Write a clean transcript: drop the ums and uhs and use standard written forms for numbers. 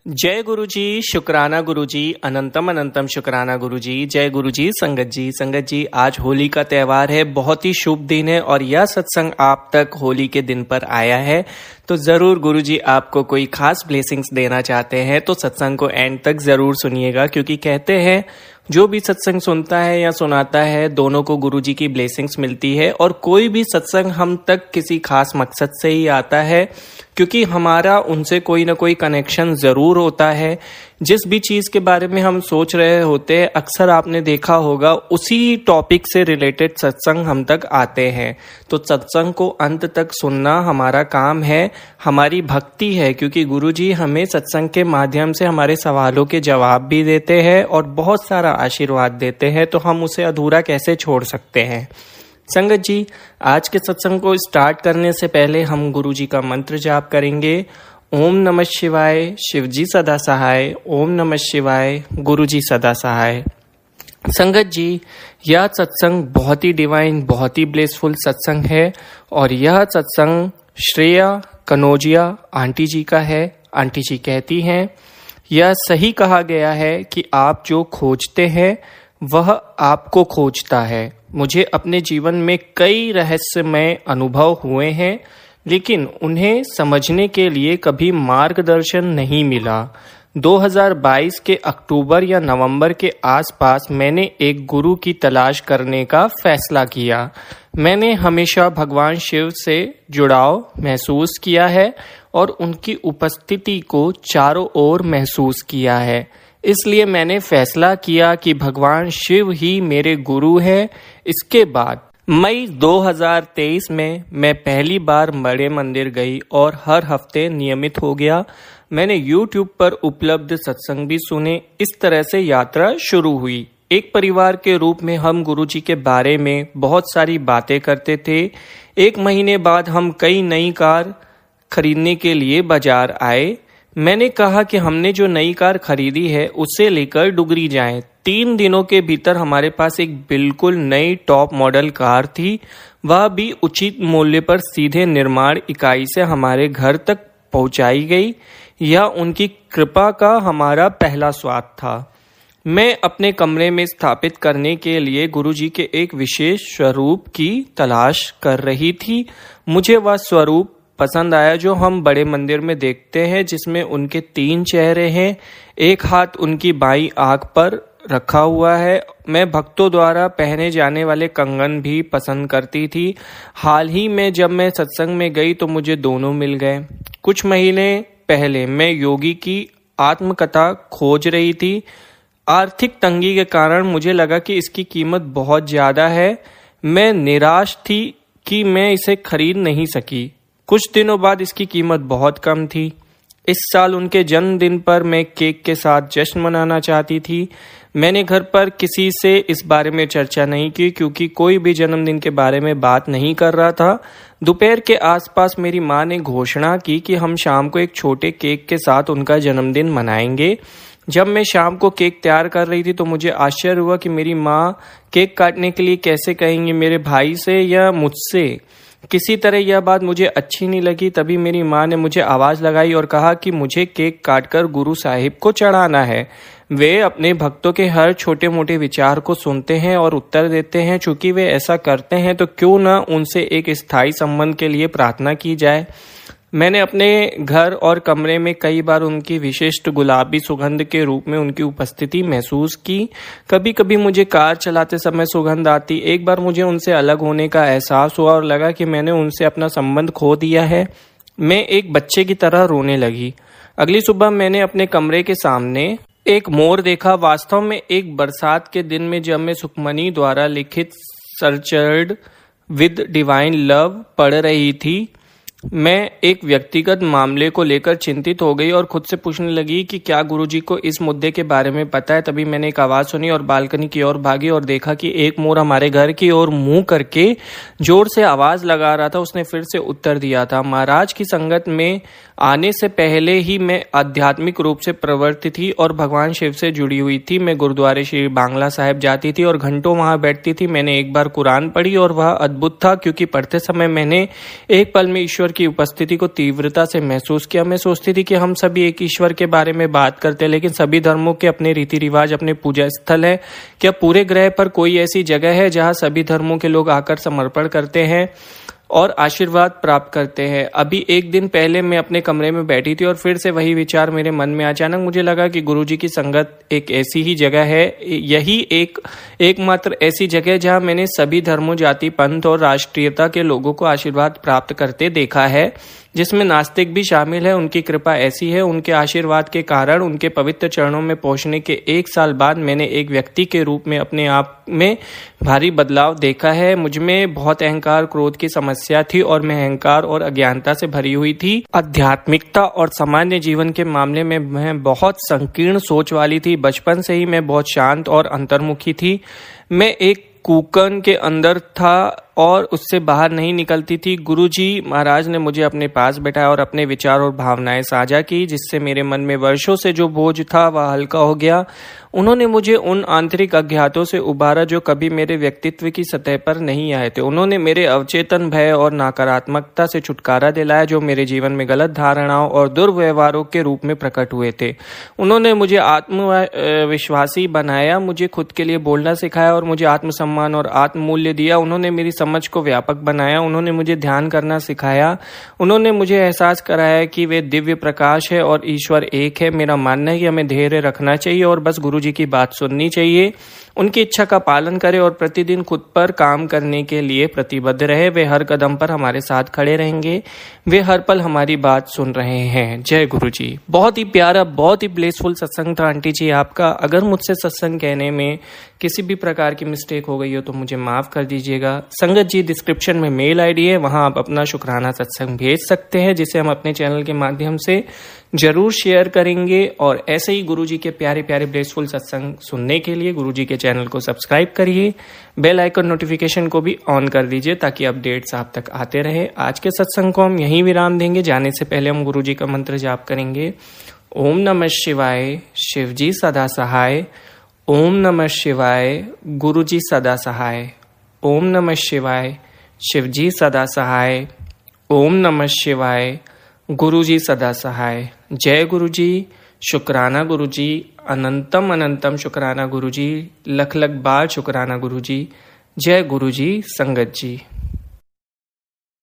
जय गुरु जी, शुक्राना गुरु जी, अनंतम अनंतम शुक्राना गुरु जी। जय गुरु जी। संगत जी आज होली का त्यौहार है, बहुत ही शुभ दिन है और यह सत्संग आप तक होली के दिन पर आया है तो जरूर गुरु जी आपको कोई खास ब्लेसिंग्स देना चाहते हैं तो सत्संग को एंड तक जरूर सुनिएगा, क्योंकि कहते हैं जो भी सत्संग सुनता है या सुनाता है दोनों को गुरु जी की ब्लेसिंग्स मिलती है। और कोई भी सत्संग हम तक किसी खास मकसद से ही आता है, क्योंकि हमारा उनसे कोई ना कोई कनेक्शन जरूर होता है। जिस भी चीज के बारे में हम सोच रहे होते हैं अक्सर आपने देखा होगा उसी टॉपिक से रिलेटेड सत्संग हम तक आते हैं। तो सत्संग को अंत तक सुनना हमारा काम है, हमारी भक्ति है, क्योंकि गुरु जी हमें सत्संग के माध्यम से हमारे सवालों के जवाब भी देते हैं और बहुत सारा आशीर्वाद देते हैं, तो हम उसे अधूरा कैसे छोड़ सकते हैं। संगत जी आज के सत्संग को स्टार्ट करने से पहले हम गुरु जी का मंत्र जाप करेंगे। ओम नमः शिवाय, शिव जी सदा सहाय। ओम नमः शिवाय, गुरु जी सदा सहाय। संगत जी यह सत्संग बहुत ही डिवाइन, बहुत ही ब्लेसफुल सत्संग है और यह सत्संग श्रेया कनौजिया आंटी जी का है। आंटी जी कहती हैं, यह सही कहा गया है कि आप जो खोजते हैं वह आपको खोजता है। मुझे अपने जीवन में कई रहस्यमय अनुभव हुए हैं, लेकिन उन्हें समझने के लिए कभी मार्गदर्शन नहीं मिला। 2022 के अक्टूबर या नवंबर के आसपास मैंने एक गुरु की तलाश करने का फैसला किया। मैंने हमेशा भगवान शिव से जुड़ाव महसूस किया है और उनकी उपस्थिति को चारों ओर महसूस किया है। इसलिए मैंने फैसला किया कि भगवान शिव ही मेरे गुरु हैं। इसके बाद मई 2023 में मैं पहली बार बड़े मंदिर गई और हर हफ्ते नियमित हो गया। मैंने YouTube पर उपलब्ध सत्संग भी सुने। इस तरह से यात्रा शुरू हुई। एक परिवार के रूप में हम गुरु जी के बारे में बहुत सारी बातें करते थे। एक महीने बाद हम कई नई कार खरीदने के लिए बाजार आए। मैंने कहा कि हमने जो नई कार खरीदी है उसे लेकर डुगरी जाएं। 3 दिनों के भीतर हमारे पास एक बिल्कुल नई टॉप मॉडल कार थी, वह भी उचित मूल्य पर सीधे निर्माण इकाई से हमारे घर तक पहुंचाई गई। यह उनकी कृपा का हमारा पहला स्वाद था। मैं अपने कमरे में स्थापित करने के लिए गुरुजी के एक विशेष स्वरूप की तलाश कर रही थी। मुझे वह स्वरूप पसंद आया जो हम बड़े मंदिर में देखते हैं, जिसमें उनके 3 चेहरे हैं। एक हाथ उनकी बाईं आंख पर रखा हुआ है। मैं भक्तों द्वारा पहने जाने वाले कंगन भी पसंद करती थी। हाल ही में जब मैं सत्संग में गई तो मुझे दोनों मिल गए। कुछ महीने पहले मैं योगी की आत्मकथा खोज रही थी। आर्थिक तंगी के कारण मुझे लगा कि इसकी कीमत बहुत ज्यादा है। मैं निराश थी कि मैं इसे खरीद नहीं सकी। कुछ दिनों बाद इसकी कीमत बहुत कम थी। इस साल उनके जन्मदिन पर मैं केक के साथ जश्न मनाना चाहती थी। मैंने घर पर किसी से इस बारे में चर्चा नहीं की, क्योंकि कोई भी जन्मदिन के बारे में बात नहीं कर रहा था। दोपहर के आसपास मेरी माँ ने घोषणा की कि हम शाम को एक छोटे केक के साथ उनका जन्मदिन मनाएंगे। जब मैं शाम को केक तैयार कर रही थी तो मुझे आश्चर्य हुआ कि मेरी माँ केक काटने के लिए कैसे कहेंगी, मेरे भाई से या मुझसे। किसी तरह यह बात मुझे अच्छी नहीं लगी। तभी मेरी माँ ने मुझे आवाज लगाई और कहा कि मुझे केक काटकर गुरु साहिब को चढ़ाना है। वे अपने भक्तों के हर छोटे मोटे विचार को सुनते हैं और उत्तर देते हैं। चूंकि वे ऐसा करते हैं तो क्यों न उनसे एक स्थायी संबंध के लिए प्रार्थना की जाए। मैंने अपने घर और कमरे में कई बार उनकी विशिष्ट गुलाबी सुगंध के रूप में उनकी उपस्थिति महसूस की। कभी कभी मुझे कार चलाते समय सुगंध आती। एक बार मुझे उनसे अलग होने का एहसास हुआ और लगा कि मैंने उनसे अपना संबंध खो दिया है। मैं एक बच्चे की तरह रोने लगी। अगली सुबह मैंने अपने कमरे के सामने एक मोर देखा। वास्तव में एक बरसात के दिन में जब मैं सुखमनी द्वारा लिखित सर्चर्ड विद डिवाइन लव पढ़ रही थी, मैं एक व्यक्तिगत मामले को लेकर चिंतित हो गई और खुद से पूछने लगी कि क्या गुरुजी को इस मुद्दे के बारे में पता है। तभी मैंने एक आवाज सुनी और बालकनी की ओर भागी और देखा कि एक मोर हमारे घर की ओर मुंह करके जोर से आवाज लगा रहा था। उसने फिर से उत्तर दिया था। महाराज की संगत में आने से पहले ही मैं आध्यात्मिक रूप से प्रवृत्त थी और भगवान शिव से जुड़ी हुई थी। मैं गुरुद्वारे श्री बांग्ला साहिब जाती थी और घंटों वहां बैठती थी। मैंने एक बार कुरान पढ़ी और वह अद्भुत था, क्योंकि पढ़ते समय मैंने एक पल में ईश्वर की उपस्थिति को तीव्रता से महसूस किया। मैं सोचती थी कि हम सभी एक ईश्वर के बारे में बात करते हैं, लेकिन सभी धर्मों के अपने रीति रिवाज, अपने पूजा स्थल है। क्या पूरे ग्रह पर कोई ऐसी जगह है जहां सभी धर्मों के लोग आकर समर्पण करते हैं और आशीर्वाद प्राप्त करते हैं? अभी एक दिन पहले मैं अपने कमरे में बैठी थी और फिर से वही विचार मेरे मन में अचानक मुझे लगा कि गुरुजी की संगत एक ऐसी ही जगह है, यही एकमात्र ऐसी जगह जहां मैंने सभी धर्मों, जाति, पंथ और राष्ट्रीयता के लोगों को आशीर्वाद प्राप्त करते देखा है, जिसमें नास्तिक भी शामिल है। उनकी कृपा ऐसी है, उनके आशीर्वाद के कारण, उनके पवित्र चरणों में पहुंचने के 1 साल बाद मैंने एक व्यक्ति के रूप में अपने आप में भारी बदलाव देखा है। मुझ में बहुत अहंकार, क्रोध की समस्या थी और मैं अहंकार और अज्ञानता से भरी हुई थी। आध्यात्मिकता और सामान्य जीवन के मामले में मैं बहुत संकीर्ण सोच वाली थी। बचपन से ही मैं बहुत शांत और अंतर्मुखी थी। मैं एक कूकन के अंदर था और उससे बाहर नहीं निकलती थी। गुरुजी महाराज ने मुझे अपने पास बैठाया और अपने विचार और भावनाएं साझा की, जिससे मेरे मन में वर्षों से जो बोझ था वह हल्का हो गया। उन्होंने मुझे उन आंतरिक अज्ञातों से उबारा जो कभी मेरे व्यक्तित्व की सतह पर नहीं आए थे। उन्होंने मेरे अवचेतन भय और नकारात्मकता से छुटकारा दिलाया, जो मेरे जीवन में गलत धारणाओं और दुर्व्यवहारों के रूप में प्रकट हुए थे। उन्होंने मुझे आत्मविश्वासी बनाया, मुझे खुद के लिए बोलना सिखाया और मुझे आत्मसम्मान और आत्ममूल्य दिया। उन्होंने मेरी समझ को व्यापक बनाया। उन्होंने मुझे ध्यान करना सिखाया। उन्होंने मुझे एहसास कराया कि वे दिव्य प्रकाश है और ईश्वर एक है। मेरा मानना है कि हमें धैर्य रखना चाहिए और बस गुरुजी की बात सुननी चाहिए, उनकी इच्छा का पालन करें और प्रतिदिन खुद पर काम करने के लिए प्रतिबद्ध रहे। वे हर कदम पर हमारे साथ खड़े रहेंगे, वे हर पल हमारी बात सुन रहे हैं। जय गुरुजी। बहुत ही प्यारा, बहुत ही ब्लेसफुल सत्संग था आंटी जी आपका। अगर मुझसे सत्संग कहने में किसी भी प्रकार की मिस्टेक हो गई हो तो मुझे माफ कर दीजिएगा। संगत जी, डिस्क्रिप्शन में मेल आईडी है, वहां आप अपना शुक्राना सत्संग भेज सकते हैं, जिसे हम अपने चैनल के माध्यम से जरूर शेयर करेंगे। और ऐसे ही गुरुजी के प्यारे प्यारे ब्लेसफुल सत्संग सुनने के लिए गुरुजी के चैनल को सब्सक्राइब करिए, बेल आइकन नोटिफिकेशन को भी ऑन कर दीजिए ताकि अपडेट्स आप तक आते रहे। आज के सत्संग को हम यहीं विराम देंगे। जाने से पहले हम गुरुजी का मंत्र जाप करेंगे। ओम नमः शिवाय, शिवजी सदा सहाय। ओम नमः शिवाय, गुरुजी सदा सहाय। ओम नमः शिवाय, शिवजी सदा सहाय। ओम नमः शिवाय, गुरुजी सदा सहाय। जय गुरुजी, शुक्राना गुरुजी, अनंतम अनंतम शुक्राना गुरुजी, लख लख बार शुक्राना गुरुजी। जय गुरुजी, संगत जी।